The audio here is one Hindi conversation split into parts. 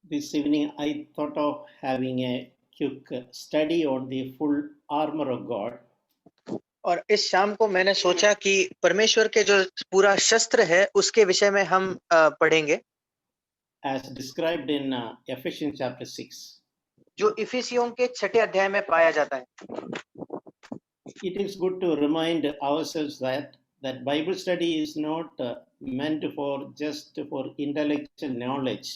This evening, I thought of having a quick study on the full armor of God और इस शाम को मैंने सोचा कि परमेश्वर के जो पूरा शस्त्र है उसके विषय में हम पढ़ेंगे as described in Ephesians chapter 6. जो इफिसियों के 6 अध्याय में पाया जाता है। It is good to remind ourselves that Bible study is not meant for just for intellectual knowledge.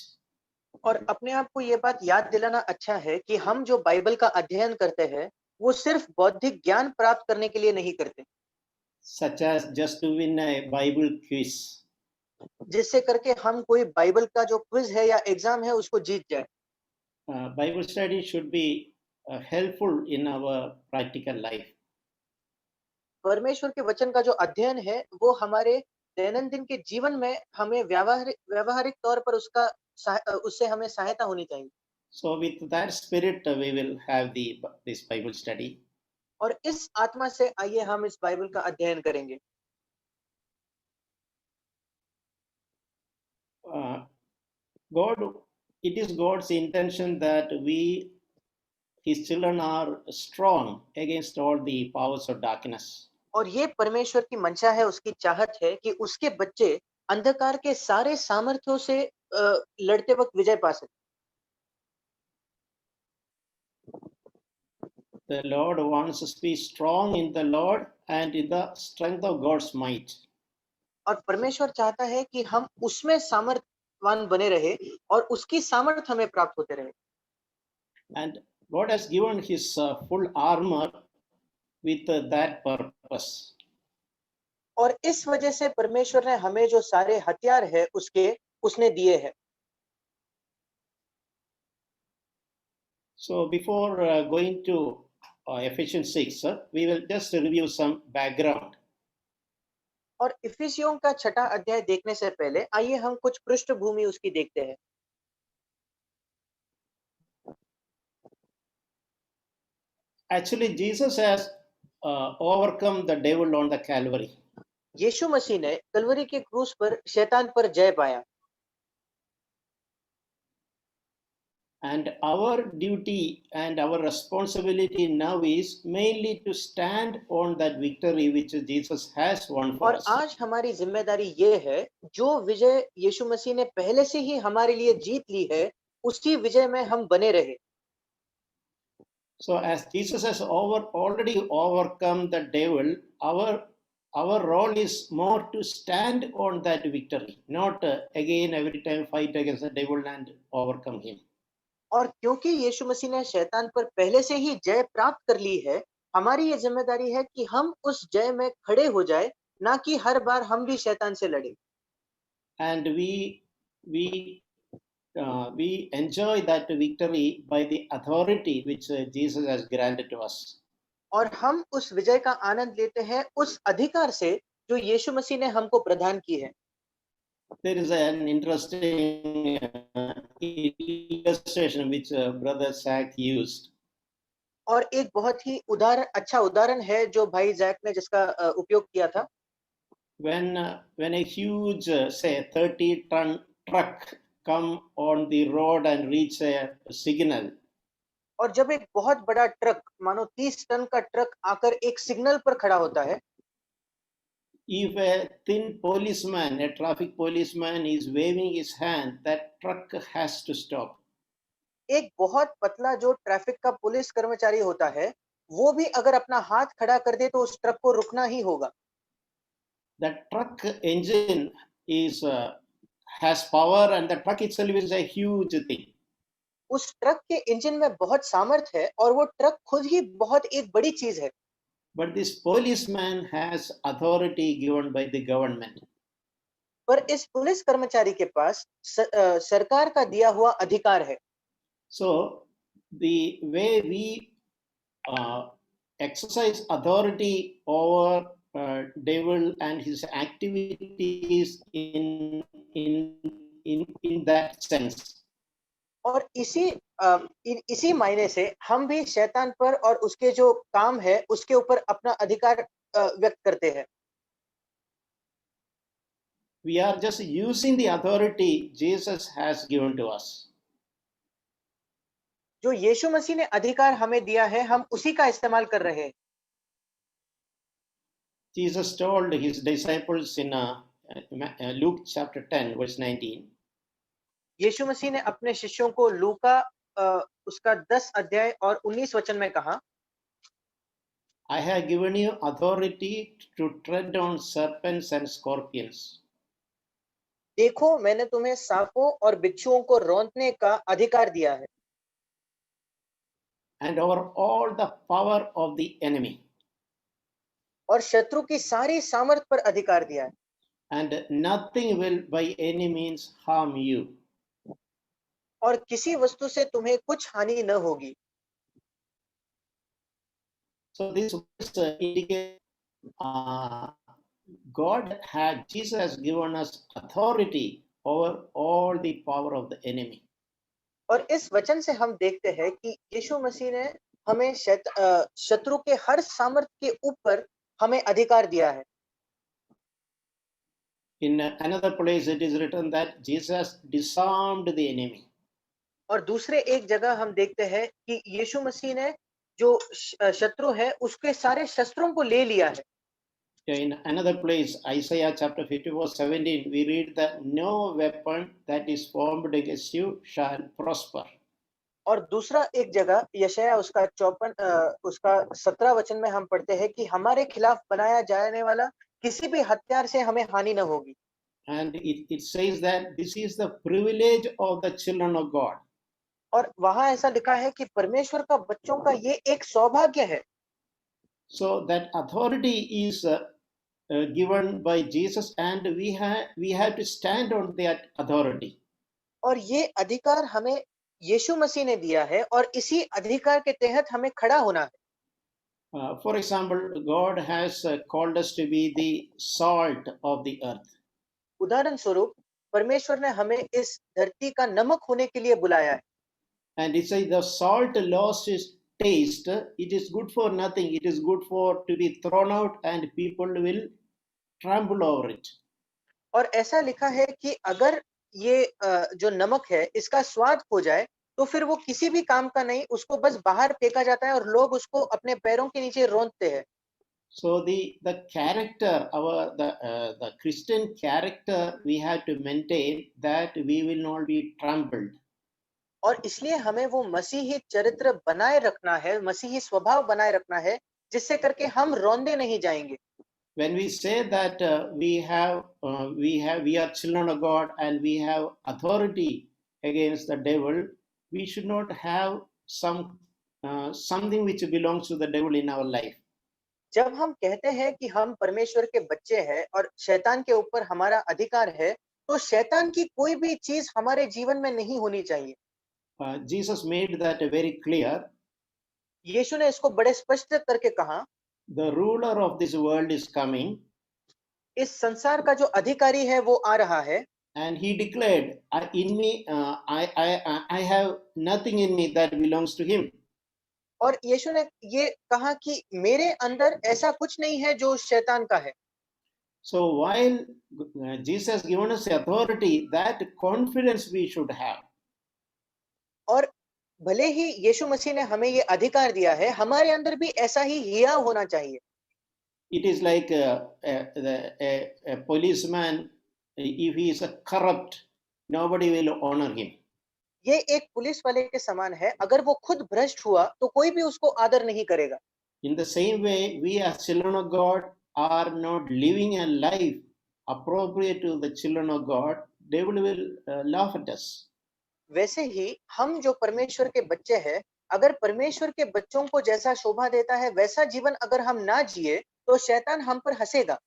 और अपने आप को ये बात याद दिलाना अच्छा है कि हम जो बाइबल का अध्ययन करते हैं वो सिर्फ बौद्धिक ज्ञान प्राप्त करने के लिए नहीं करते, Such as just to win a Bible quiz. जिससे करके हम कोई बाइबल का जो क्विज है या एग्जाम है उसको जीत जाए। Bible study should be helpफुल in our practical life. परमेश्वर के वचन का जो अध्ययन है वो हमारे दैनंदिन के जीवन में हमें व्यावहारिक तौर पर उससे हमें सहायता होनी चाहिए। So with that spirit, we will have this Bible study. और इस आत्मा से आइए हम इस बाइबल का अध्ययन करेंगे। God, it is God's intention that we, His children, are strong against all the powers of darkness. और ये परमेश्वर की मंशा है, उसकी चाहत है कि उसके बच्चे अंधकार के सारे सामर्थ्यों से लड़ते वक्त विजय पा सके। The Lord wants us to be strong in the Lord and in the strength of God's might. और परमेश्वर चाहता है कि हम उसमें सामर्थ्यवान बने रहे और उसकी सामर्थ हमें प्राप्त होते रहे। And God has given His full armor with that purpose. और इस वजह से परमेश्वर ने हमें जो सारे हथियार है उसने दिए हैं। So before going to Ephesians 6, we will just review some background. और इफिसियों का 6 अध्याय देखने से पहले आइए हम कुछ पृष्ठभूमि उसकी देखते हैं। Actually, Jesus has overcome the devil on the Calvary. यीशु मसीह ने कलवरी के क्रूस पर शैतान पर जय पाया। And our duty and our responsibility now is mainly to stand on that victory which Jesus has won for और us. आज हमारी जिम्मेदारी ये है, जो विजय यीशु मसीह ने पहले से ही हमारे लिए जीत ली है, उसी विजय में हम बने रहे। So as Jesus has already overcome the devil, our role is more to stand on that victory, not again every time fight against the devil and overcome him. और क्योंकि यीशु मसीह ने शैतान पर पहले से ही जय प्राप्त कर ली है, हमारी ये जिम्मेदारी है कि हम उस जय में खड़े हो जाए, ना कि हर बार हम भी शैतान से लड़े। And we enjoy that victory by the authority which Jesus has granted to us. और हम उस विजय का आनंद लेते हैं उस अधिकार से जो यीशु मसीह ने हमको प्रदान की है। There is an interesting illustration which Brother Zach used. और एक बहुत ही अच्छा उदाहरण है जो भाई जैक ने जिसका उपयोग किया था। When a huge, say 30-ton truck come on the road and reach a signal, और जब एक बहुत बड़ा ट्रक, मानो 30 टन का ट्रक आकर एक सिग्नल पर खड़ा होता है, if a thin policeman, a traffic policeman, is waving his hand, that truck has to stop. एक बहुत पतला जो ट्रैफिक का पुलिस कर्मचारी होता है, वो भी अगर अपना हाथ खड़ा कर दे तो उस ट्रक को रुकना ही होगा। The truck engine has power, and the truck itself is a huge thing. उस ट्रक के इंजन में बहुत सामर्थ है और वो ट्रक खुद ही बहुत एक बड़ी चीज है। But this policeman has authority given by the government. पर इस पुलिस कर्मचारी के पास सरकार का दिया हुआ अधिकार है। So the way we exercise authority over devil and his activities in that sense. और इसी मायने से हम भी शैतान पर और उसके जो काम है उसके ऊपर अपना अधिकार व्यक्त करते हैं। We are just using the authority Jesus has given to us. जो यीशु मसीह ने अधिकार हमें दिया है, हम उसी का इस्तेमाल कर रहे हैं। Jesus told his disciples in Luke chapter 10, verse 19, यीशु मसीह ने अपने शिष्यों को लूका उसका 10 अध्याय और 19 वचन में कहा, I have given you authority to tread on serpents and scorpions, देखो मैंने तुम्हें सांपों और बिच्छुओं को रौंदने का अधिकार दिया है and over all the power of the enemy, और शत्रु की सारी सामर्थ पर अधिकार दिया है and nothing will by any means harm you. और किसी वस्तु से तुम्हें कुछ हानि न होगी। So this verse indicates Jesus has given us authority over all the power of the enemy. और इस वचन से हम देखते हैं कि यीशु मसीह ने हमें शत्रु के हर सामर्थ के ऊपर हमें अधिकार दिया है। In another place, it is written that Jesus disarmed the enemy. और दूसरे एक जगह हम देखते हैं कि यीशु मसीह ने जो शत्रु है उसके सारे शस्त्रों को ले लिया है। In another place, Isaiah chapter 54, 17, we read that no weapon that is formed against you shall prosper. और दूसरा एक जगह यशायाह उसका 17 वचन में हम पढ़ते हैं कि हमारे खिलाफ बनाया जाने वाला किसी भी हथियार से हमें हानि न होगी। And it says that this is the privilege of the children of God. और वहां ऐसा लिखा है कि परमेश्वर का बच्चों का ये एक सौभाग्य है। So that authority is given by Jesus, and we have to stand on that authority. और ये अधिकार हमें यीशु मसीह ने दिया है और इसी अधिकार के तहत हमें खड़ा होना है। For example, God has called us to be the salt of the earth. उदाहरण स्वरूप परमेश्वर ने हमें इस धरती का नमक होने के लिए बुलाया है। And it says the salt lost its taste, it is good for nothing, it is good for to be thrown out and people will trample over it. और ऐसा लिखा है कि अगर ये जो नमक है इसका स्वाद खो जाए तो फिर वो किसी भी काम का नहीं, उसको बस बाहर फेंका जाता है और लोग उसको अपने पैरों के नीचे रौंदते हैं। So the character, the Christian character, we have to maintain that we will not be trampled. और इसलिए हमें वो मसीही चरित्र बनाए रखना है, मसीही स्वभाव बनाए रखना है, जिससे करके हम रौंदे नहीं जाएंगे। When we say that we are children of God and we have authority against the devil, we should not have something which belongs to the devil in our life. जब हम कहते हैं कि हम परमेश्वर के बच्चे हैं और शैतान के ऊपर हमारा अधिकार है, तो शैतान की कोई भी चीज हमारे जीवन में नहीं होनी चाहिए। Jesus made that very clear. यीशु ने इसको बड़े स्पष्ट करके कहा, The ruler of this world is coming, इस संसार का जो अधिकारी है वो आ रहा है and he declared, I have nothing in me that belongs to him. और यीशु ने ये कहा कि मेरे अंदर ऐसा कुछ नहीं है जो शैतान का है। So while Jesus has given us authority, that confidence we should have. और भले ही यीशु मसीह ने हमें ये अधिकार दिया है, हमारे अंदर भी ऐसा ही हिया होना चाहिए। It is like a policeman, if he is a corrupt, nobody will honor him. ये एक पुलिस वाले के समान है, अगर वो खुद भ्रष्ट हुआ तो कोई भी उसको आदर नहीं करेगा। In the same way, we as children of God are not living a life appropriate to the children of God, devil will laugh at us. वैसे ही हम जो परमेश्वर के बच्चे हैं, अगर परमेश्वर के बच्चों को जैसा शोभा देता है वैसा जीवन अगर हम ना जिए तो शैतान हम पर हंसेगा।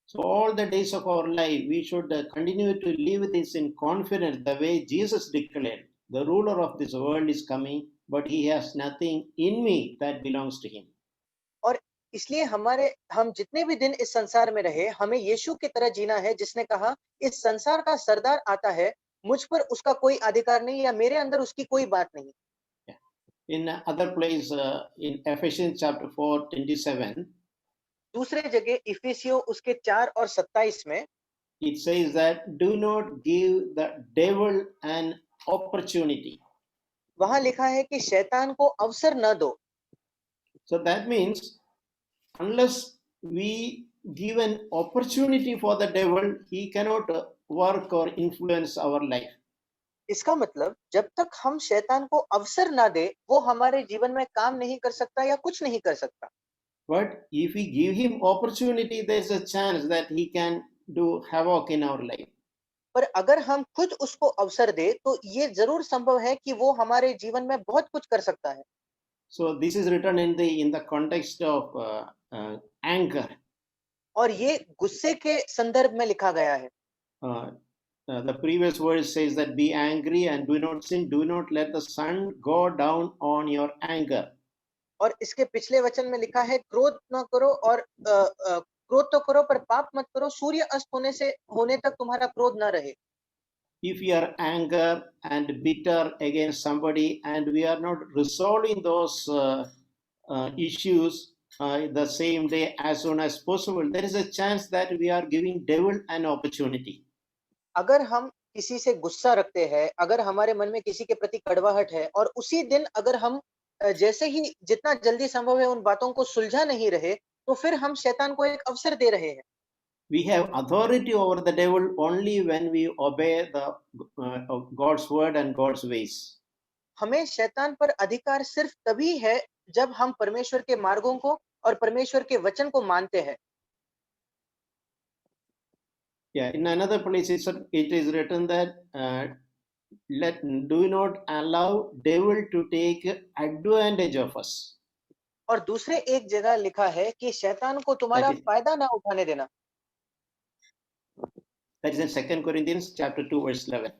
So all the days of our life, we should continue to live this in confidence, the way Jesus declared, the ruler of this world is coming, but he has nothing in me that belongs to him. और इसलिए हम जितने भी दिन इस संसार में रहे, हमें यीशु की तरह जीना है, जिसने कहा इस संसार का सरदार आता है, मुझ पर उसका कोई अधिकार नहीं या मेरे अंदर उसकी कोई बात नहीं। In other place, in Ephesians chapter 4, 27, दूसरे जगह इफिसियों उसके 4 और 27 में it says that do not give the devil an opportunity. वहां लिखा है कि शैतान को अवसर न दो। So that means unless we give an opportunity for the devil, he cannot work or influence our life. इसका मतलब जब तक हम शैतान को अवसर ना दे, वो हमारे जीवन में काम नहीं कर सकता या कुछ नहीं कर सकता। But if we give him opportunity, there's a chance that he can do havoc in our life. पर अगर हम खुद उसको अवसर दे, तो ये जरूर संभव है कि वो हमारे जीवन में बहुत कुछ कर सकता है। So this is written in the context of anger. और ये गुस्से के संदर्भ में लिखा गया है। Uh, the previous verse says that be angry and do not sin. Do not let the sun go down on your anger. और इसके पिछले वचन में लिखा है क्रोध न करो और क्रोध तो करो पर पाप मत करो, सूर्य अस्त होने तक तुम्हारा क्रोध न रहे। If we are anger and bitter against somebody and we are not resolving those issues the same day as soon as possible, there is a chance that we are giving devil an opportunity. अगर हम किसी से गुस्सा रखते हैं, अगर हमारे मन में किसी के प्रति कड़वाहट है और उसी दिन अगर हम जैसे ही जितना जल्दी संभव है उन बातों को सुलझा नहीं रहे, तो फिर हम शैतान को एक अवसर दे रहे हैं। We have authority over the devil only when we obey the God's word and God's ways. हमें शैतान पर अधिकार सिर्फ तभी है जब हम परमेश्वर के मार्गों को और परमेश्वर के वचन को मानते हैं। Yeah, in another place it is written that do not allow devil to take advantage of us. और दूसरे एक जगह लिखा है कि शैतान को That तुम्हारा is, फायदा ना उठाने देना। that is in 2 Corinthians chapter 2 verse 11.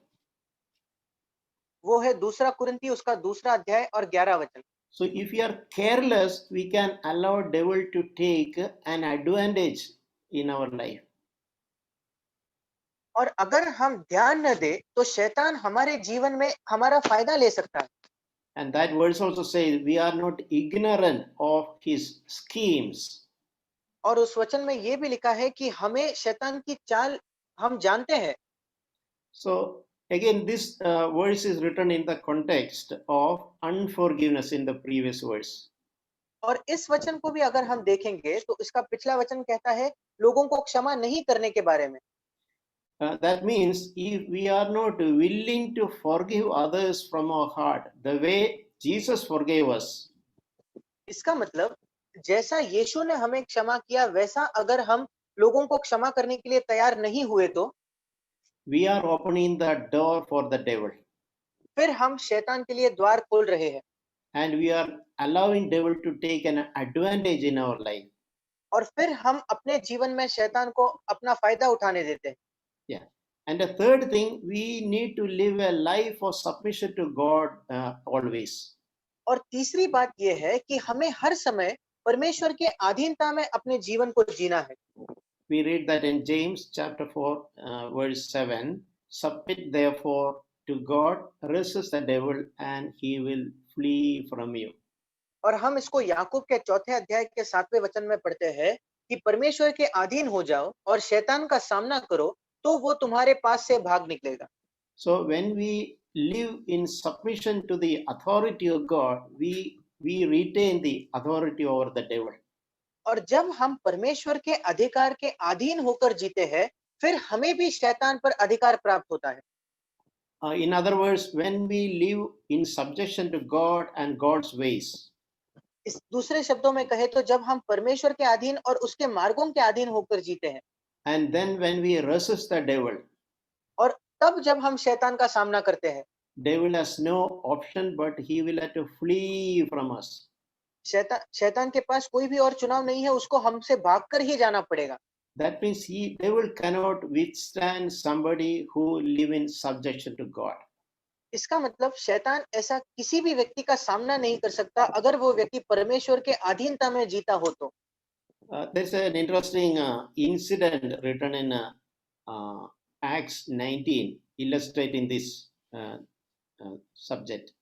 वो है दूसरा कुरिन्ती उसका दूसरा अध्याय और 11 वचन। So if we are careless, we can allow devil to take an advantage in our life. और अगर हम ध्यान न दे तो शैतान हमारे जीवन में हमारा फायदा ले सकता है। And that verse also says we are not ignorant of his schemes. और उस वचन में ये भी लिखा है कि हमें शैतान की चाल हम जानते हैं। So again, this verse is written in the context of unforgiveness in the previous verse. और इस वचन को भी अगर हम देखेंगे तो इसका पिछला वचन कहता है लोगों को क्षमा नहीं करने के बारे में। That means if we are not willing to forgive others from our heart, the way Jesus forgave us, इसका मतलब जैसा यीशु ने हमें क्षमा किया वैसा अगर हम लोगों को क्षमा करने के लिए तैयार नहीं हुए तो we are opening the door for the devil. फिर हम शैतान के लिए द्वार खोल रहे हैं। And we are allowing devil to take an advantage in our life. और फिर हम अपने जीवन में शैतान को अपना फायदा उठाने देते हैं। Yeah. And the third thing, we need to live a life of submission to God always. और तीसरी बात यह है कि हमें हर समय परमेश्वर के अधीनता में अपने जीवन को जीना है। We read that in James chapter 4 verse 7, submit therefore to God, resist the devil and he will flee from you. और हम इसको याकूब के चौथे अध्याय के 7वें वचन में पढ़ते हैं कि परमेश्वर के अधीन हो जाओ और शैतान का सामना करो तो वो तुम्हारे पास से भाग निकलेगा। So when we live in submission to the authority of God, we retain the authority over the devil. और जब हम परमेश्वर के अधिकार के अधीन होकर जीते हैं, फिर हमें भी शैतान पर अधिकार प्राप्त होता है। In other words, when we live in subjection to God and God's ways, इस दूसरे शब्दों में कहे तो जब हम परमेश्वर के अधीन और उसके मार्गों के अधीन होकर जीते हैं and then when we resist the devil, और तब जब हम शैतान का सामना करते हैं, devil has no option but he will have to flee from us. शैतान के पास कोई भी और चुनाव नहीं है, उसको हमसे भागकर ही जाना पड़ेगा। That means devil cannot withstand somebody who live in subjection to God. इसका मतलब शैतान ऐसा किसी भी व्यक्ति का सामना नहीं कर सकता अगर वो व्यक्ति परमेश्वर के अधीनता में जीता हो तो। There's an interesting incident written in Acts 19 illustrating this subject.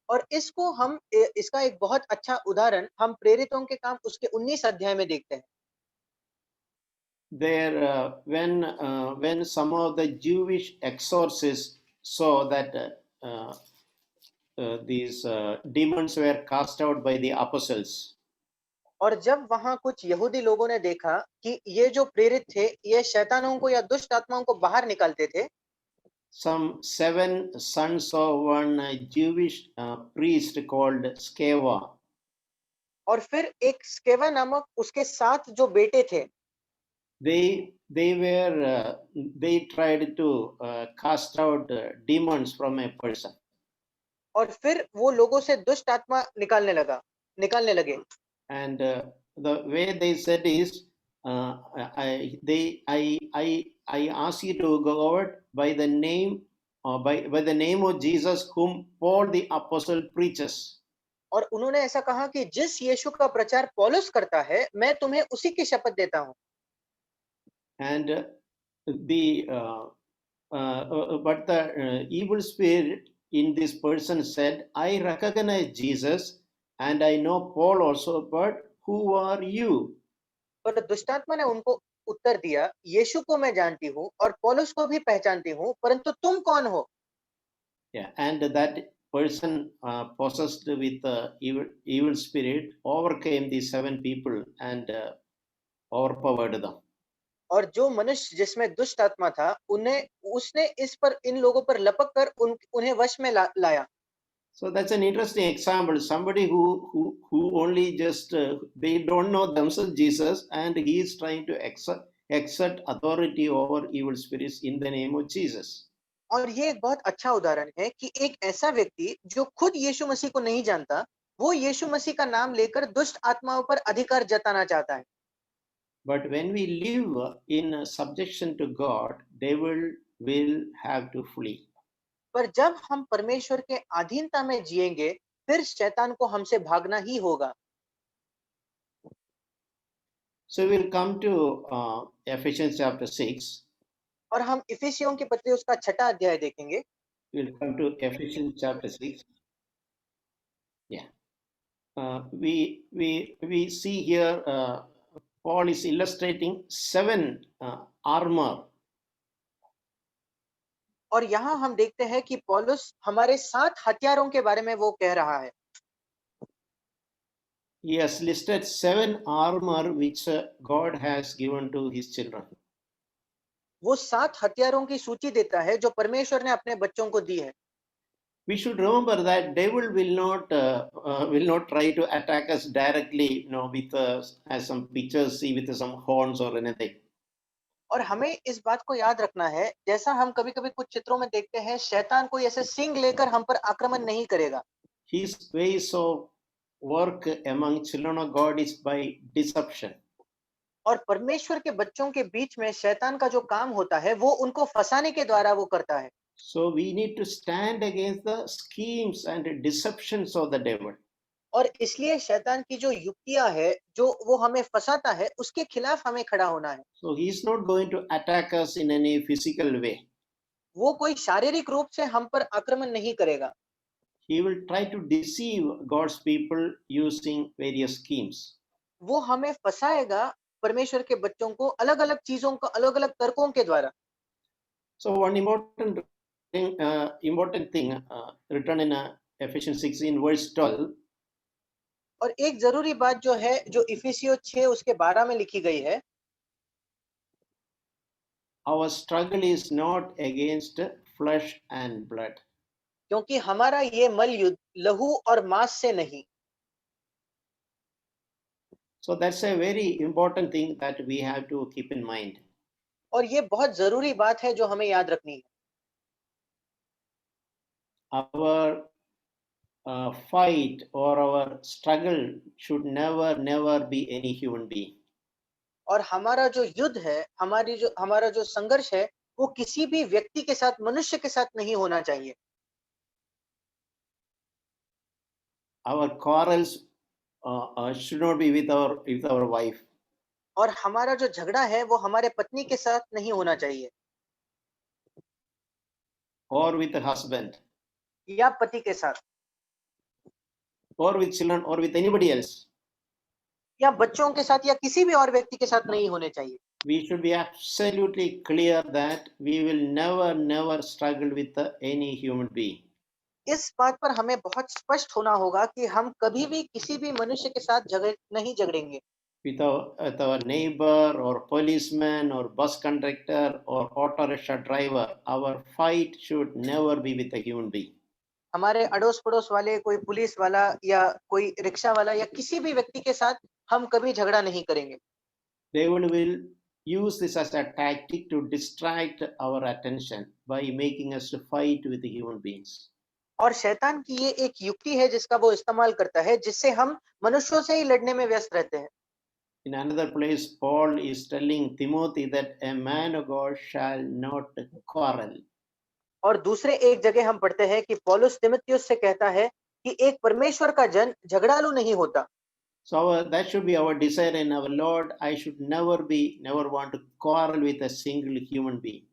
और इसका एक बहुत अच्छा उदाहरण हम प्रेरितों के काम उसके 19 अध्याय में देखते हैं। There, when some of the Jewish exorcists saw that these demons were cast out by the apostles. और जब वहां कुछ यहूदी लोगों ने देखा कि ये जो प्रेरित थे ये शैतानों को या दुष्ट आत्माओं को बाहर निकालते थे, Some 7 sons of one Jewish priest called Sceva. और फिर एक स्केवा नामक उसके 7 जो बेटे थे, They tried to cast out demons from a person. और फिर वो लोगों से दुष्ट आत्मा निकालने लगे. And the way they said is, I ask you to go out by the name by the name of Jesus, whom Paul the apostle preaches. और उन्होंने ऐसा कहा कि जिस यीशु का प्रचार पौलुस करता है, मैं तुम्हें उसी की शपथ देता हूं. And but the evil spirit in this person said, I recognize Jesus and I know Paul also, but who are you? पर दुष्टात्मा ने उनको उत्तर दिया, यीशु को मैं जानती हूँ और पौलुस को भी पहचानती हूँ, परंतु तुम कौन हो? Yeah, and that person possessed with evil spirit overcame the 7 people and overpowered them. और जो मनुष्य जिसमें दुष्ट आत्मा था, उसने इन लोगों पर लपक कर उन्हें वश में लाया. So that's an interesting example. Somebody who only just they don't know themselves Jesus, and he is trying to exert authority over evil spirits in the name of Jesus. और ये एक बहुत अच्छा उदाहरण है कि एक ऐसा व्यक्ति जो खुद यीशु मसीह को नहीं जानता, वो यीशु मसीह का नाम लेकर दुष्ट आत्माओं पर अधिकार जताना चाहता है. But when we live in subjection to God, devil will have to flee. पर जब हम परमेश्वर के अधीनता में जिएंगे, फिर शैतान को हमसे भागना ही होगा. So we'll come to Ephesians chapter 6. और हम इफिसियों की पत्री उसका 6वां अध्याय देखेंगे. We'll come to Ephesians chapter 6. Yeah. We see here Paul is illustrating 7 armor. और यहाँ हम देखते हैं कि पौलुस हमारे 7 हथियारों के बारे में वो कह रहा है. He has listed 7 armor which God has given to his children. वो 7 हथियारों की सूची देता है जो परमेश्वर ने अपने बच्चों को दी है. We should remember that devil will not try to attack us directly, with as some pictures see with some horns or anything. और हमें इस बात को याद रखना है, जैसा हम कभी-कभी कुछ चित्रों में देखते हैं, शैतान कोई ऐसे सिंग लेकर हम पर आक्रमण नहीं करेगा. His ways of work among children of God is by deception. और परमेश्वर के बच्चों के बीच में शैतान का जो काम होता है, वो उनको फंसाने के द्वारा वो करता है. So we need to stand against the schemes and deceptions of the devil. और इसलिए शैतान की जो युक्तियां है, जो वो हमें फंसाता है, उसके खिलाफ हमें खड़ा होना है. So he is not going to attack us in any physical way. वो कोई शारीरिक रूप से हम पर आक्रमण नहीं करेगा. He will try to deceive God's people using various schemes. वो हमें फंसाएगा परमेश्वर के बच्चों को अलग-अलग चीजों को अलग-अलग तर्कों के द्वारा. So one important thing written in Ephesians 6 in verse 12. और एक जरूरी बात जो है, जो इफिसियों 6 उसके 12 में लिखी गई है, Our struggle is not against flesh and blood. क्योंकि हमारा ये मल युद्ध लहू और मांस से नहीं. So that's a very important thing that we have to keep in mind. और ये बहुत जरूरी बात है जो हमें याद रखनी है. Our fight or our struggle should never be any human being. और हमारा जो युद्ध है, हमारा जो संघर्ष है, वो किसी भी व्यक्ति के साथ, मनुष्य के साथ नहीं होना चाहिए. Our quarrels should not be with our wife. और हमारा जो झगड़ा है वो हमारे पत्नी के साथ नहीं होना चाहिए. Or with the husband. या पति के साथ. Or with children or with anybody else. या बच्चों के साथ या किसी भी और व्यक्ति के साथ नहीं होने चाहिए. We should be absolutely clear that we will never struggle with any human being. इस बात पर हमें बहुत स्पष्ट होना होगा कि हम कभी भी किसी भी मनुष्य के साथ नहीं झगड़ेंगे। with our neighbor or policeman or bus conductor or auto rickshaw driver. Our fight should never be with a human being. हमारे अड़ोस-पड़ोस वाले, कोई पुलिस वाला या कोई रिक्शा वाला या किसी भी व्यक्ति के साथ हम कभी झगड़ा नहीं करेंगे। Devil will use this as a tactic to distract our attention by making us to fight with the human beings. और शैतान की ये एक युक्ति है जिसका वो इस्तेमाल करता है, जिससे हम मनुष्यों से ही लड़ने में व्यस्त रहते हैं। In another place, Paul is telling Timothy that a man of God shall not quarrel. और दूसरे एक जगह हम पढ़ते हैं कि पौलुस तीमुथियुस से कहता है कि एक परमेश्वर का जन झगड़ालू नहीं होता। So that should be our desire in our Lord. I should never want to quarrel with a single human being.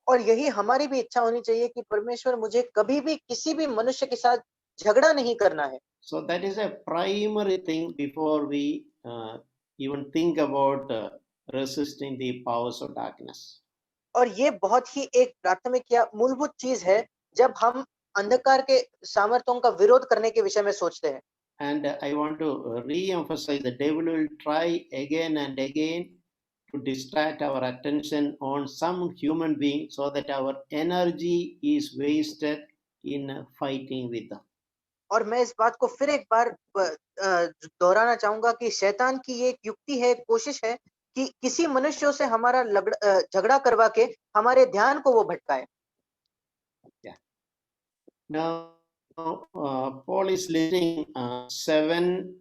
और यही हमारी भी इच्छा होनी चाहिए कि परमेश्वर मुझे कभी भी किसी भी मनुष्य के साथ झगड़ा नहीं करना है। So that is a primary thing before we even think about resisting the powers of darkness. और ये बहुत ही एक प्राथमिक या मूलभूत चीज है जब हम अंधकार के सामर्थ्यों का विरोध करने के विषय में सोचते हैं। And I want to re-emphasize the devil will try again and again to distract our attention on some human being so that our energy is wasted in fighting with them. और मैं इस बात को फिर एक बार दोहराना चाहूंगा कि शैतान की ये एक युक्ति है, एक कोशिश है कि किसी मनुष्यों से हमारा झगड़ा करवा के हमारे ध्यान को वो भटकाए। Now, Paul is listing seven,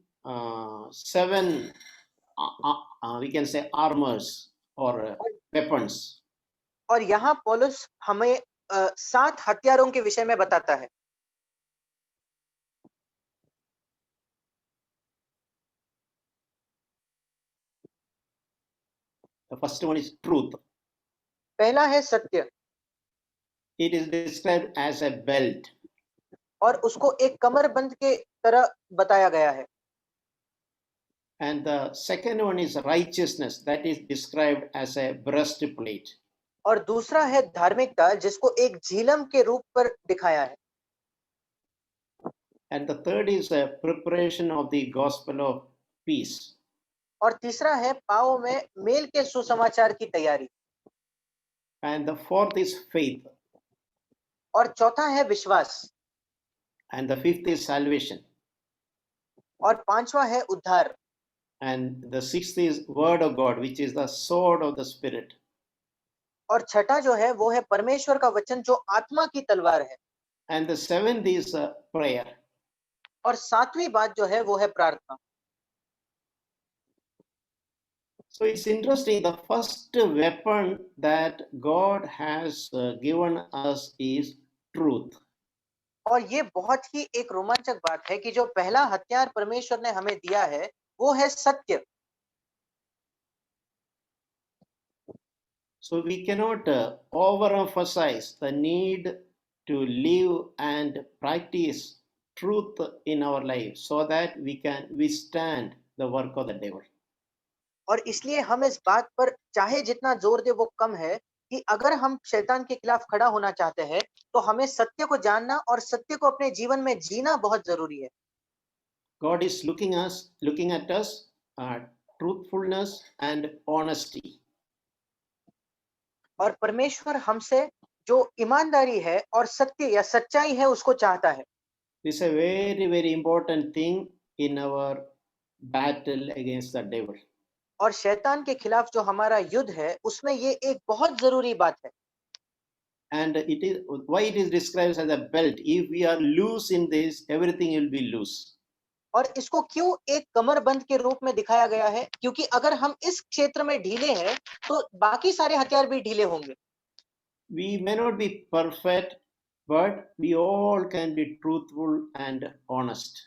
we can say armors or weapons. और यहाँ पौलुस हमें 7 हथियारों के विषय में बताता है। The first one is truth. पहला है सत्य। It is described as a belt. और उसको एक कमरबंद के तरह बताया गया है। And the second one is righteousness, that is described as a breastplate. और दूसरा है धार्मिकता, जिसको एक झिलम के रूप पर दिखाया है। And the third is a preparation of the gospel of peace. और तीसरा है पाँव में मेल के सुसमाचार की तैयारी। And the fourth is faith. और चौथा है विश्वास। And the fifth is salvation. और पांचवा है उद्धार। And the sixth is word of God, which is the sword of the spirit. और छठा जो है वो है परमेश्वर का वचन, जो आत्मा की तलवार है। And the seventh is prayer. और सातवीं बात जो है वो है प्रार्थना। So it's interesting, the first weapon that God has given us is truth. और ये बहुत ही एक रोमांचक बात है कि जो पहला हथियार परमेश्वर ने हमें दिया है वो है सत्य। So we cannot overemphasize the need to live and practice truth in our life so that we can withstand the work of the devil. और इसलिए हम इस बात पर चाहे जितना जोर दे वो कम है कि अगर हम शैतान के खिलाफ खड़ा होना चाहते हैं तो हमें सत्य को जानना और सत्य को अपने जीवन में जीना बहुत जरूरी है। God is looking at us, truthfulness and honesty. और परमेश्वर हमसे जो ईमानदारी है और सत्य या सच्चाई है उसको चाहता है। This is a very important thing in our battle against the devil. और शैतान के खिलाफ जो हमारा युद्ध है उसमें ये एक बहुत जरूरी बात है। And it is why it is described as a belt. If we are loose in this, everything will be loose. और इसको क्यों एक कमरबंद के रूप में दिखाया गया है, क्योंकि अगर हम इस क्षेत्र में ढीले हैं तो बाकी सारे हथियार भी ढीले होंगे। We may not be perfect, but we all can be truthful and honest.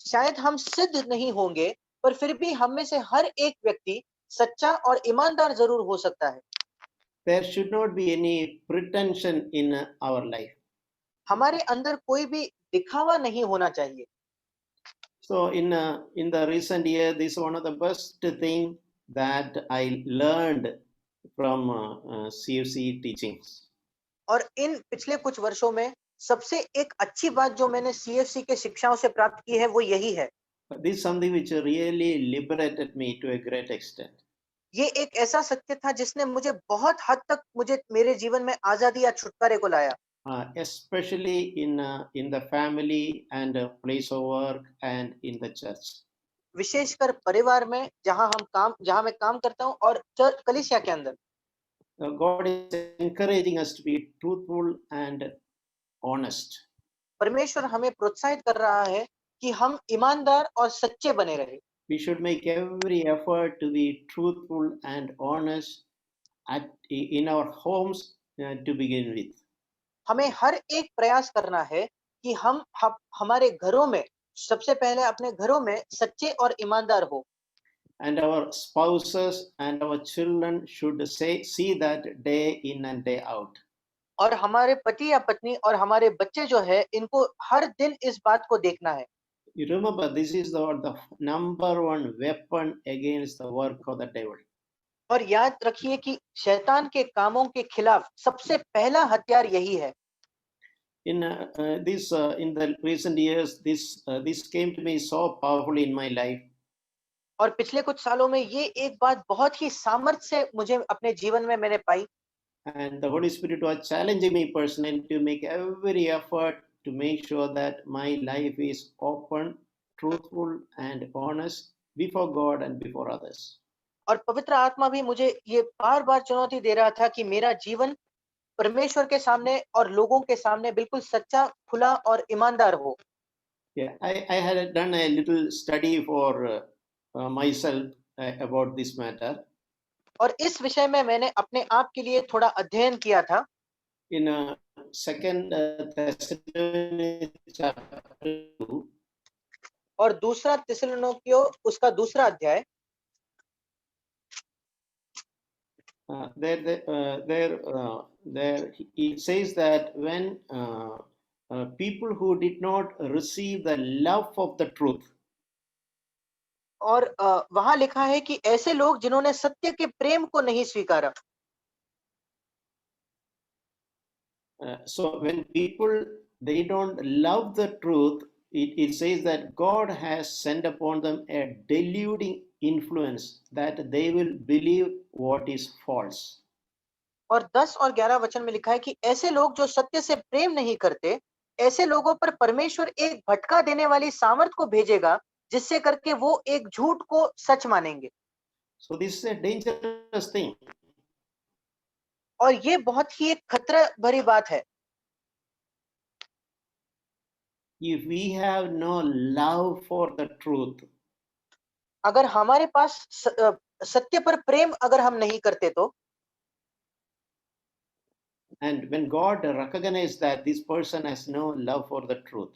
शायद हम सिद्ध नहीं होंगे, पर फिर भी हम में से हर एक व्यक्ति सच्चा और ईमानदार जरूर हो सकता है। There should not be any pretension in our life. हमारे अंदर कोई भी दिखावा नहीं होना चाहिए। So in the recent year, this is one of the best thing that I learned from CFC teachings. और इन पिछले कुछ वर्षों में सबसे एक अच्छी बात जो मैंने CFC के शिक्षाओं से प्राप्त की है वो यही है। This is something which really liberated me to a great extent. ये एक ऐसा सत्य था जिसने मुझे बहुत हद तक मुझे मेरे जीवन में आज़ादी या छुटकारे को लाया। Especially in the family and place of work and in the church. विशेषकर परिवार में जहाँ मैं काम करता हूँ और कलीसिया के अंदर। God is encouraging us to be truthful and honest. परमेश्वर हमें प्रोत्साहित कर रहा है कि हम ईमानदार और सच्चे बने रहे। We should make every effort to be truthful and honest in our homes to begin with. हमें हर एक प्रयास करना है कि हम हमारे घरों में सबसे पहले अपने घरों में सच्चे और ईमानदार हो। And our spouses and our children should see that day in and day out. और हमारे पति या पत्नी और हमारे बच्चे जो है इनको हर दिन इस बात को देखना है। You remember, this is the number one weapon against the work of the devil. और याद रखिए कि शैतान के कामों के खिलाफ सबसे पहला हथियार यही है। In the recent years, this came to me so powerfully in my life. और पिछले कुछ सालों में ये एक बात बहुत ही सामर्थ्य से मुझे अपने जीवन में मैंने पाई। And the Holy Spirit was challenging me personally to make every effort to make sure that my life is open, truthful, and honest before God and before others. और पवित्र आत्मा भी मुझे ये बार-बार चुनौती दे रहा था कि मेरा जीवन परमेश्वर के सामने और लोगों के सामने बिल्कुल सच्चा, खुला और ईमानदार हो। Yeah, I had done a little study for myself about this matter. और इस विषय में मैंने अपने आप के लिए थोड़ा अध्ययन किया था। In Second Thessalonians chapter 2, और दूसरा थिस्सलुनीकियों उसका दूसरा अध्याय there it says that when people who did not receive the love of the truth, और वहाँ लिखा है कि ऐसे लोग जिन्होंने सत्य के प्रेम को नहीं स्वीकारा। so when people they don't love the truth, it says that God has sent upon them a deluding influence that they will believe what is false. और 10 और 11 वचन में लिखा है कि ऐसे लोग जो सत्य से प्रेम नहीं करते, ऐसे लोगों पर परमेश्वर एक भटका देने वाली सामर्थ को भेजेगा, जिससे करके वो एक झूठ को सच मानेंगे। So this is a dangerous thing. और ये बहुत ही एक खतरा भरी बात है। If we have no love for the truth, अगर हमारे पास सत्य पर प्रेम अगर हम नहीं करते तो, and when God recognizes that this person has no love for the truth,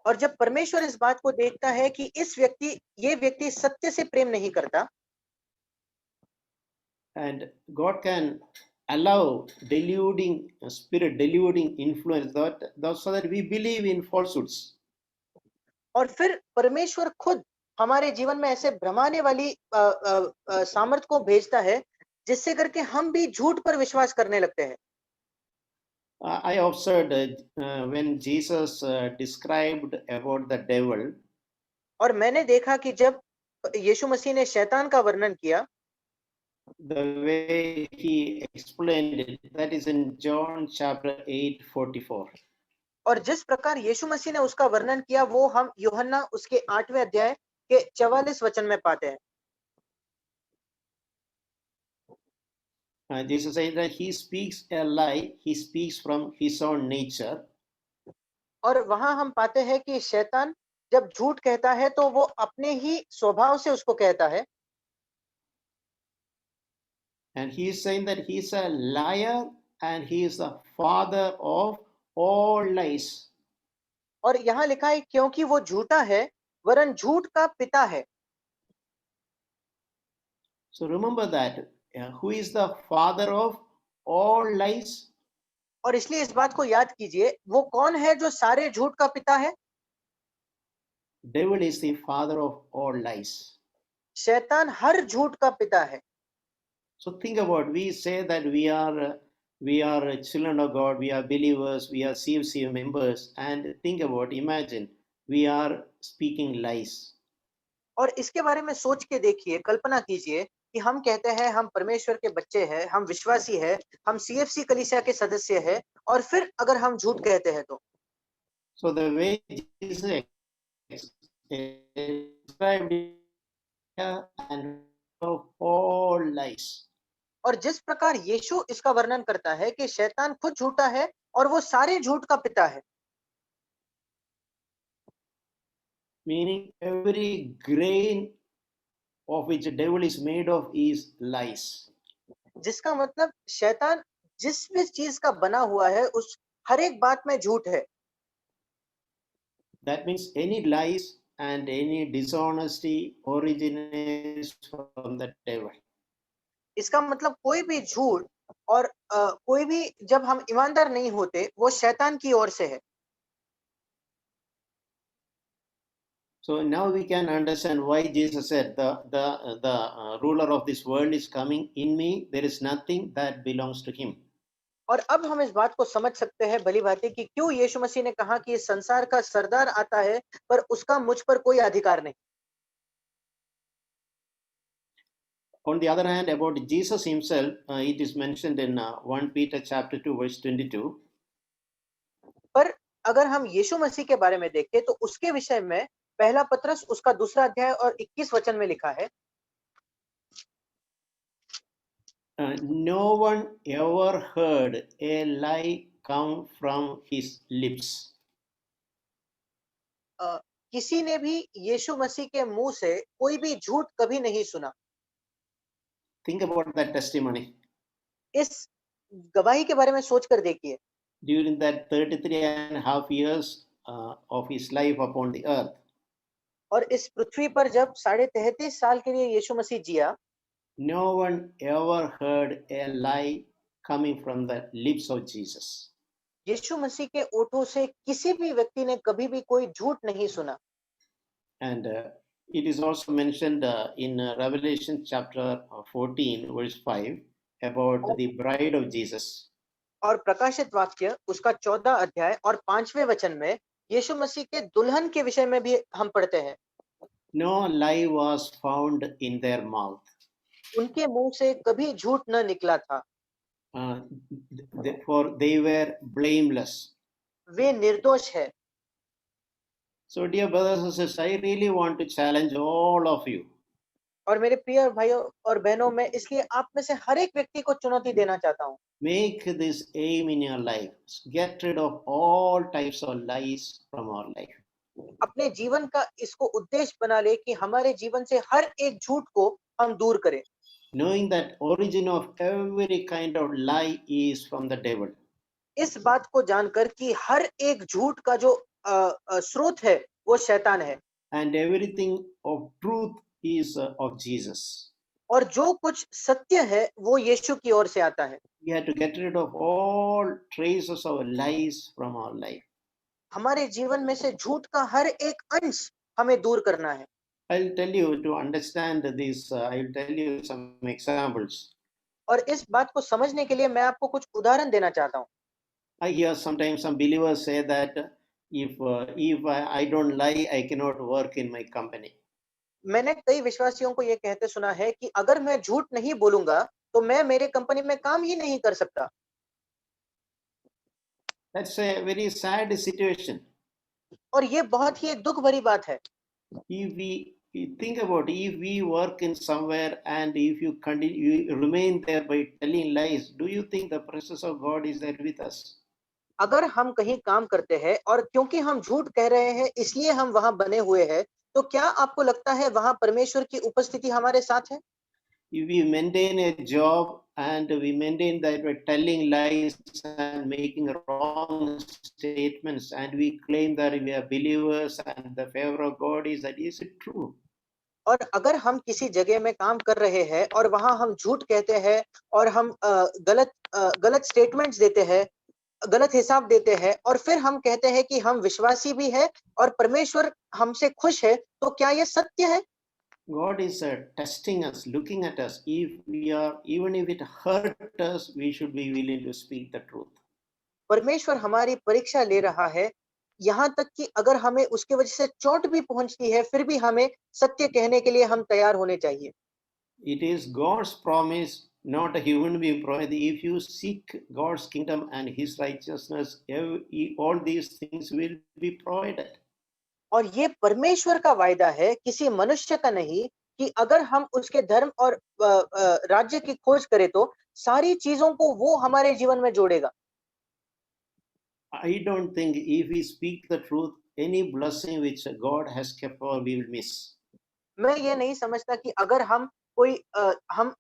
और जब परमेश्वर इस बात को देखता है कि ये व्यक्ति सत्य से प्रेम नहीं करता, and God can allow deluding spirit, deluding influence so that we believe in falsehoods. और फिर परमेश्वर खुद हमारे जीवन में ऐसे भ्रमाने वाली सामर्थ को भेजता है, जिससे करके हम भी झूठ पर विश्वास करने लगते हैं। I observed when Jesus described about the devil, और मैंने देखा कि जब यीशु मसीह ने शैतान का वर्णन किया, the way he explained it, that is in John chapter 8:44. और जिस प्रकार यीशु मसीह ने उसका वर्णन किया वो हम यूहन्ना उसके 8वें अध्याय के 44 वचन में पाते हैं। Jesus said that he speaks a lie, he speaks from his own nature. और वहां हम पाते हैं कि शैतान जब झूठ कहता है तो वो अपने ही स्वभाव से उसको कहता है। And he is saying that he is a liar and he is the father of all lies. और यहाँ लिखा है क्योंकि वो झूठा है वरन झूठ का पिता है। So remember that who is the father of all lies? और इसलिए इस बात को याद कीजिए, वो कौन है जो सारे झूठ का पिता है? Devil is the father of all lies. शैतान हर झूठ का पिता है। So think about, we say that we are We are children of God, we are believers, we are CFC members, and think about, imagine, we are speaking lies. और इसके बारे में सोच के देखिए, कल्पना कीजिए कि हम कहते हैं हम परमेश्वर के बच्चे हैं, हम विश्वासी हैं, हम सीएफसी कलीसिया के सदस्य हैं, और फिर अगर हम झूठ कहते हैं तो So the way Jesus described it and of all lies. और जिस प्रकार यीशु इसका वर्णन करता है कि शैतान खुद झूठा है और वो सारे झूठ का पिता है, Meaning every grain of which the devil is made of is lies. जिसका मतलब शैतान जिस भी चीज का बना हुआ है उस हर एक बात में झूठ है। That means any lies and any dishonesty originates from the devil. इसका मतलब कोई भी झूठ और कोई भी जब हम ईमानदार नहीं होते वो शैतान की ओर से है। So now we can understand why Jesus said, the ruler of this world is coming in me. There is nothing that belongs to him. और अब हम इस बात को समझ सकते हैं भली भांति कि क्यों यीशु मसीह ने कहा कि इस संसार का सरदार आता है पर उसका मुझ पर कोई अधिकार नहीं। On the other hand, about Jesus himself, it is mentioned in 1 Peter chapter 2, verse 22. पर अगर हम यीशु मसीह के बारे में देखें तो उसके विषय में पहला पत्रस उसका दूसरा अध्याय और 21 वचन में लिखा है, No one ever heard a lie come from his lips. किसी ने भी यीशु मसीह के मुंह से कोई भी झूठ कभी नहीं सुना। Think about that testimony. इस गवाही के बारे में सोचकर देखिए, During that 33.5 years of his life upon the earth, और इस पृथ्वी पर जब 33.5 साल के लिए यीशु मसीह जिया, no one ever heard a lie coming from the lips of Jesus. यीशु मसीह के ओठों से किसी भी व्यक्ति ने कभी भी कोई झूठ नहीं सुना। And it is also mentioned in Revelation chapter 14, verse 5, about the bride of Jesus. और प्रकाशित वाक्य उसका 14 अध्याय और 5वें वचन में यीशु मसीह के दुल्हन के विषय में भी हम पढ़ते हैं, No lie was found in their mouth. उनके मुंह से कभी झूठ न निकला था, For they were blameless. वे निर्दोष है। So, dear brothers and sisters, I really want to challenge all of you. और मेरे प्रिय भाइयों और बहनों, मैं इसलिए आप में से हर एक व्यक्ति को चुनौती देना चाहता हूँ, Make this aim in your life. Get rid of all types of lies from our life. अपने जीवन का इसको उद्देश्य बना ले कि हमारे जीवन से हर एक झूठ को हम दूर करें, Knowing that origin of every kind of lie is from the devil. इस बात को जानकर कि हर एक झूठ का जो स्रोत है वो शैतान है, And everything of truth is of Jesus. और जो कुछ सत्य है वो यीशु की ओर से आता है। We have to get rid of all traces of lies from our life. हमारे जीवन में से झूठ का हर एक अंश हमें दूर करना है। I'll tell you to understand this. I'll tell you some examples. और इस बात को समझने के लिए मैं आपको कुछ उदाहरण देना चाहता हूँ। I hear sometimes some believers say that if I don't lie, I cannot work in my company. मैंने कई विश्वासियों को ये कहते सुना है कि अगर मैं झूठ नहीं बोलूंगा तो मैं मेरे कंपनी में काम ही नहीं कर सकता। That's a very sad situation. और ये बहुत ही एक दुख भरी बात है। If we think about, if we work in somewhere and if you continue, you remain there by telling lies, do you think the presence of God is there with us? अगर हम कहीं काम करते हैं और क्योंकि हम झूठ कह रहे हैं इसलिए हम वहां बने हुए हैं, तो क्या आपको लगता है वहां परमेश्वर की उपस्थिति हमारे साथ है? If we maintain a job and we maintain that by telling lies and making wrong statements and we claim that we are believers and the favor of God is it true? और अगर हम किसी जगह में काम कर रहे हैं और वहां हम झूठ कहते हैं और हम गलत स्टेटमेंट्स देते हैं, गलत हिसाब देते हैं, और फिर हम कहते हैं कि हम विश्वासी भी है और परमेश्वर हमसे खुश है, तो क्या ये सत्य है? God is testing us, looking at us. If we are, even if it hurt us, we should be willing to speak the truth. परमेश्वर हमारी परीक्षा ले रहा है, यहाँ तक कि अगर हमें उसकी वजह से चोट भी पहुँचती है, फिर भी हमें सत्य कहने के लिए हम तैयार होने चाहिए। It is God's promise, not a human being promise. If you seek God's kingdom and His righteousness, all these things will be provided. और ये परमेश्वर का वायदा है, किसी मनुष्य का नहीं, कि अगर हम उसके धर्म और राज्य की खोज करें तो सारी चीज़ों को वो हमारे जीवन में जोड़ेगा। I don't think if we speak the truth, any blessing which God has kept for we will miss. मैं ये नहीं समझता कि अगर हम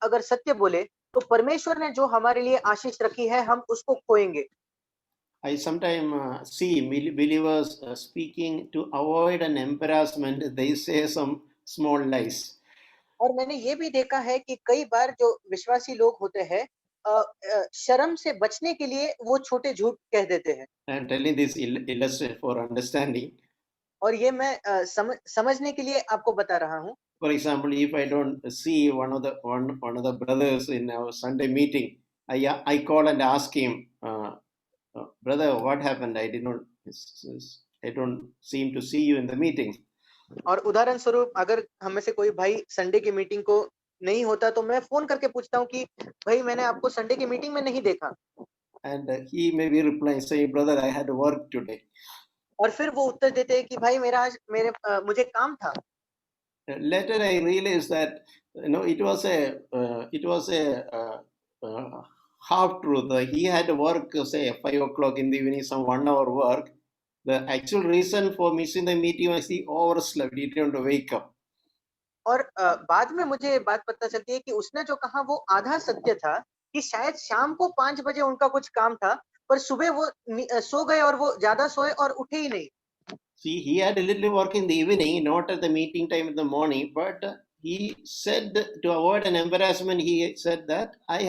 अगर सत्य बोले, तो परमेश्वर ने जो हमारे लिए आशीष रखी है, हम उसको खोएँगे। I sometimes see believers speaking to avoid an embarrassment. They say some small lies. और मैंने ये भी देखा है कि कई बार जो विश्वासी लोग होते हैं, शर्म से बचने के लिए वो छोटे झूठ कह देते हैं। I'm telling this illustrate for understanding. और ये मैं समझने के लिए आपको बता रहा हूँ। For example, if I don't see one of the brothers in our Sunday meeting, I call and ask him, brother, what happened? I don't seem to see you in the meeting. और उदाहरण स्वरूप अगर हम में से कोई भाई संडे की मीटिंग को नहीं होता, तो मैं फ़ोन करके पूछता हूँ कि भाई मैंने आपको संडे की मीटिंग में नहीं देखा। And he may be replying, saying, brother, I had work today. और फिर वो उत्तर देते हैं कि भाई मुझे काम था। Later, I realized that it was a half truth. He had work, say 5 o'clock in the evening, some 1 hour work. The actual reason for missing the meeting was he overslept. He didn't wake up. और बाद में मुझे ये बात पता चलती है कि उसने जो कहा वो आधा सत्य था, कि शायद शाम को 5 बजे उनका कुछ काम था, पर सुबह वो सो गए और वो ज़्यादा सोए और उठे ही नहीं। See, he had a little work in the evening, not at the meeting time in the morning, but he said to avoid an embarrassment, he said that I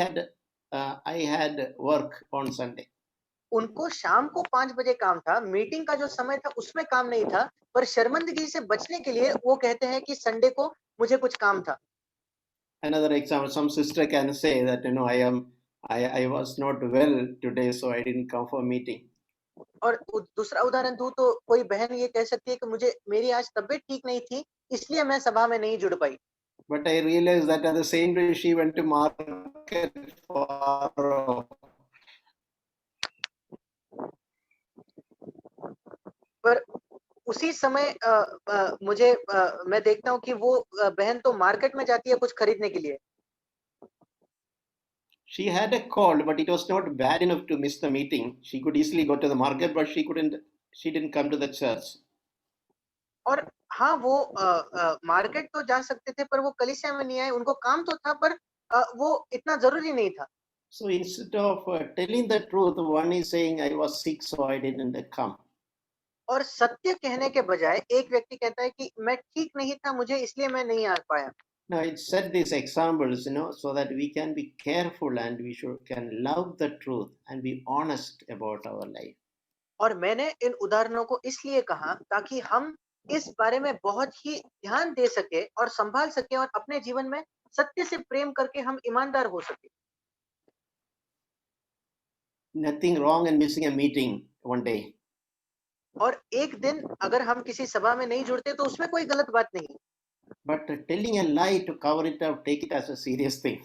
had work on Sunday. उनको शाम को 5 बजे काम था, मीटिंग का जो समय था उसमें काम नहीं था, पर शर्मिंदगी से बचने के लिए वो कहते हैं कि संडे को मुझे कुछ काम था। Another example, some sister can say that I was not well today, so I didn't come for meeting. और दूसरा उदाहरण दूं तो कोई बहन ये कह सकती है कि मेरी आज तबीयत ठीक नहीं थी, इसलिए मैं सभा में नहीं जुड़ पाई। But I realized that at the same day she went to market for पर उसी समय मैं देखता हूँ कि वो बहन तो मार्केट में जाती है कुछ खरीदने के लिए। she had a cold, but it was not bad enough to miss the meeting. She could easily go to the market, but she didn't come to the church. और हाँ, वो मार्केट तो जा सकते थे, पर वो कलीसिया में नहीं आए। उनको काम तो था, पर वो इतना ज़रूरी नहीं था। So instead of telling the truth, one is saying, I was sick, so I didn't come. और सत्य कहने के बजाय एक व्यक्ति कहता है कि मैं ठीक नहीं था, मुझे इसलिए मैं नहीं आ पाया। Now, it set these examples, so that we can be careful and can love the truth and be honest about our life. और मैंने इन उदाहरणों को इसलिए कहा ताकि हम इस बारे में बहुत ही ध्यान दे सके और संभाल सके और अपने जीवन में सत्य से प्रेम करके हम ईमानदार हो सके। Nothing wrong in missing a meeting one day. और एक दिन अगर हम किसी सभा में नहीं जुड़ते तो उसमें कोई गलत बात नहीं। But telling a lie to cover it up, take it as a serious thing.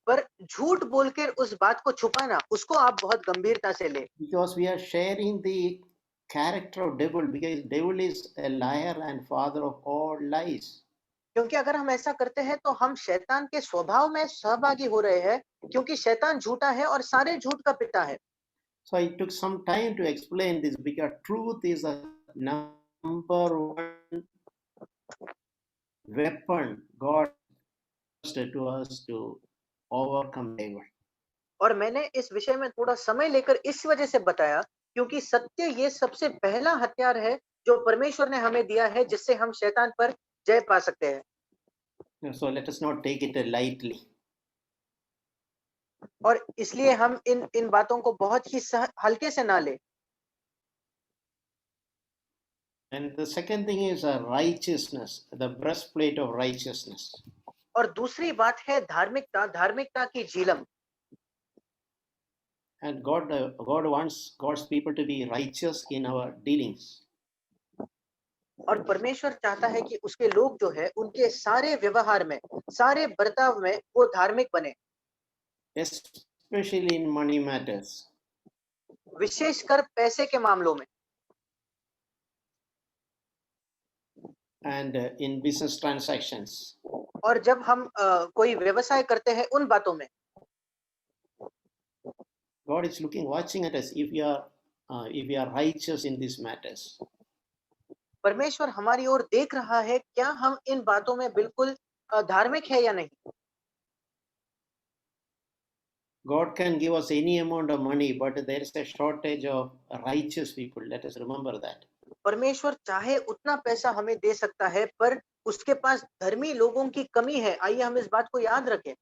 पर झूठ बोलकर उस बात को छुपाना, उसको आप बहुत गंभीरता से ले। Because we are sharing the character of devil, because devil is a liar and father of all lies. क्योंकि अगर हम ऐसा करते हैं तो हम शैतान के स्वभाव में सहभागी हो रहे हैं, क्योंकि शैतान झूठा है और सारे झूठ का पिता है। So I took some time to explain this, because truth is a number one weapon God trusted to us to overcome devil. और मैंने इस विषय में थोड़ा समय लेकर इस वजह से बताया, क्योंकि सत्य ये सबसे पहला हथियार है जो परमेश्वर ने हमें दिया है, जिससे हम शैतान पर जय पा सकते हैं। So let us not take it lightly. और इसलिए हम इन इन बातों को बहुत ही हल्के से ना ले। And the second thing is righteousness, the breastplate of righteousness. और दूसरी बात है धार्मिकता, धार्मिकता की झिलम। And God wants God's people to be righteous in our dealings. और परमेश्वर चाहता है कि उसके लोग जो है उनके सारे व्यवहार में, सारे बर्ताव में वो धार्मिक बने, especially in money matters. विशेषकर पैसे के मामलों में and in business transactions. और जब हम कोई व्यवसाय करते हैं उन बातों में। God is watching at us if we are righteous in these matters. परमेश्वर हमारी ओर देख रहा है, क्या हम इन बातों में बिल्कुल धार्मिक है या नहीं। God can give us any amount of money, but there is a shortage of righteous people. Let us remember that. परमेश्वर चाहे उतना पैसा हमें दे सकता है, पर उसके पास धर्मी लोगों की कमी है। आइए हम इस बात को याद रखें।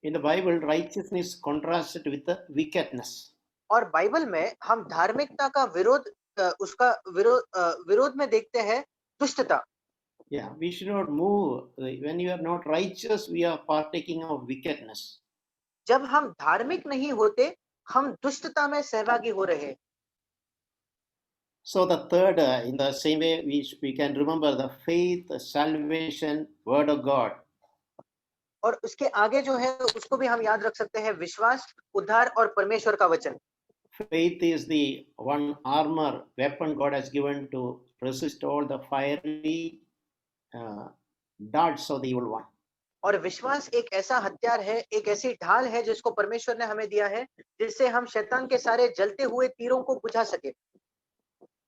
In the Bible, righteousness contrasted with the wickedness. और बाइबल में हम धार्मिकता का विरोध उसका विरोध में देखते हैं दुष्टता। Yeah, we should not move. When you are not righteous, we are partaking of wickedness. जब हम धार्मिक नहीं होते, हम दुष्टता में सहभागी हो रहे हैं। So the third, in the same way, we can remember the faith, the salvation, word of God. और उसके आगे जो है उसको भी हम याद रख सकते हैं, विश्वास, उद्धार और परमेश्वर का वचन। Faith is the one armor weapon God has given to resist all the fiery darts of the evil one. और विश्वास एक ऐसा हथियार है, एक ऐसी ढाल है जिसको परमेश्वर ने हमें दिया है, जिससे हम शैतान के सारे जलते हुए तीरों को बुझा सके।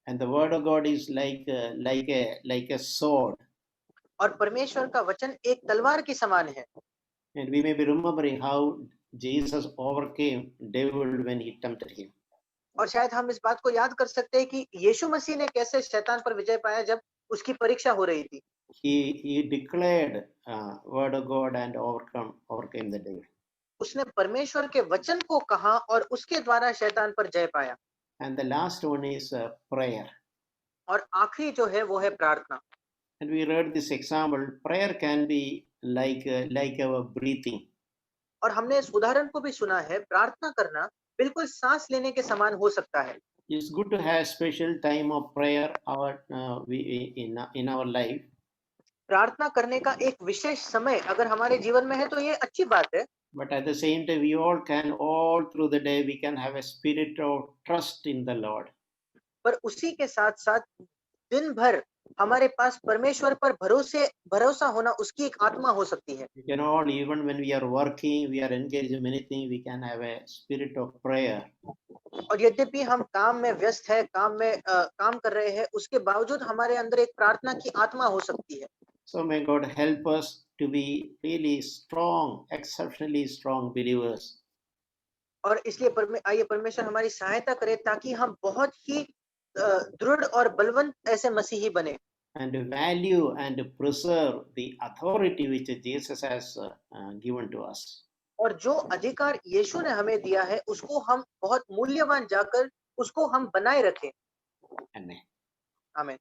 And the word of God is like a sword. और परमेश्वर का वचन एक तलवार की समान है। And we may be remembering how Jesus overcame devil when he tempted him. और शायद हम इस बात को याद कर सकते हैं कि यीशु मसीह ने कैसे शैतान पर विजय पाया जब उसकी परीक्षा हो रही थी। He declared word of God and overcame the devil. उसने परमेश्वर के वचन को कहा और उसके द्वारा शैतान पर जय पाया। And the last one is prayer. और आखिरी जो है वो है प्रार्थना। And we read this example. Prayer can be like our breathing. और हमने इस उदाहरण को भी सुना है, प्रार्थना करना बिल्कुल सांस लेने के समान हो सकता है। It's good to have special time of prayer in our life. प्रार्थना करने का एक विशेष समय अगर हमारे जीवन में है तो ये अच्छी बात है। But at the same time, we all through the day, we can have a spirit of trust in the Lord. पर उसी के साथ साथ दिन भर हमारे पास परमेश्वर पर भरोसा होना, उसकी एक आत्मा हो सकती है। We can all, even when we are working, we are engaged in many things, we can have a spirit of prayer. और यद्यपि हम काम में व्यस्त है, काम कर रहे हैं, उसके बावजूद हमारे अंदर एक प्रार्थना की आत्मा हो सकती है। So may God help us to be really strong, exceptionally strong believers. और इसलिए आइए परमेश्वर हमारी सहायता करे ताकि हम बहुत ही दृढ़ और बलवंत ऐसे मसीही बने। And value and preserve the authority which Jesus has given to us. और जो अधिकार यीशु ने हमें दिया है, उसको हम बहुत मूल्यवान जाकर उसको हम बनाए रखें। Amen. आमीन।